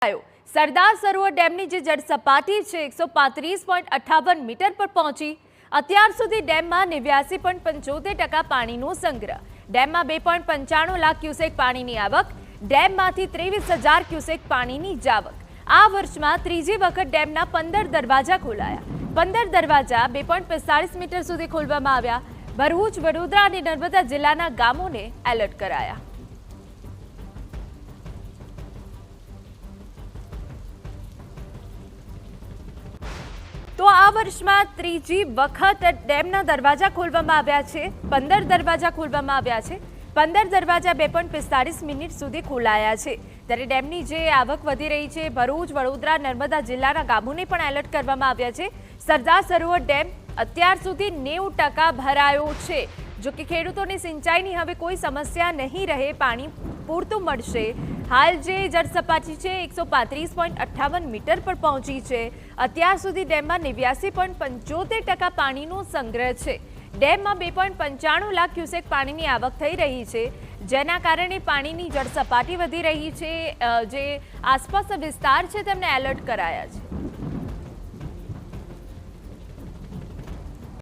સરદાર સરોવર ડેમની જે જળ સપાટી છે 135.58 મીટર પર પહોંચી। અત્યાર સુધી ડેમમાં 89.75% પાણીનો સંગ્રહ। ડેમમાં 2.95 લાખ ક્યુસેક પાણીની આવક। ડેમમાંથી 23,000 ક્યુસેક પાણીની જાવક। આ વર્ષમાં ત્રીજી વખત ડેમના 15 દરવાજા ખોલાયા। 15 દરવાજા 2.45 મીટર સુધી ખોલવામાં આવ્યા। ભરૂચ, વડોદરા અને નર્મદા જિલ્લાના ગામોને એલર્ટ કરાયા। તો આ વર્ષમાં ત્રીજી વખત ડેમના દરવાજા ખોલવામાં આવ્યા છે। 15 દરવાજા ખોલવામાં આવ્યા છે। 15 દરવાજા 2.45 મિનિટ સુધી ખોલાયા છે। ત્યારે ડેમની જે આવક વધી રહી છે, ભરૂચ, વડોદરા, નર્મદા જિલ્લાના ગામોને પણ એલર્ટ કરવામાં આવ્યા છે। સરદાર સરોવર ડેમ અત્યાર સુધી 90% ભરાયો છે। જો કે ખેડૂતોને સિંચાઈની હવે કોઈ સમસ્યા નહીં રહે, પાણી પૂરતું મળશે। હાલ જે જળ સપાટી છે 135.58 મીટર પર પહોંચી છે। અત્યાર સુધી ડેમમાં 89.75% પાણીનો સંગ્રહ છે। ડેમમાં 2.95 લાખ ક્યુસેક પાણીની આવક થઈ રહી છે, જેના કારણે પાણીની જળ સપાટી વધી રહી છે। જે આસપાસના વિસ્તાર છે તેમને એલર્ટ કરાયા છે।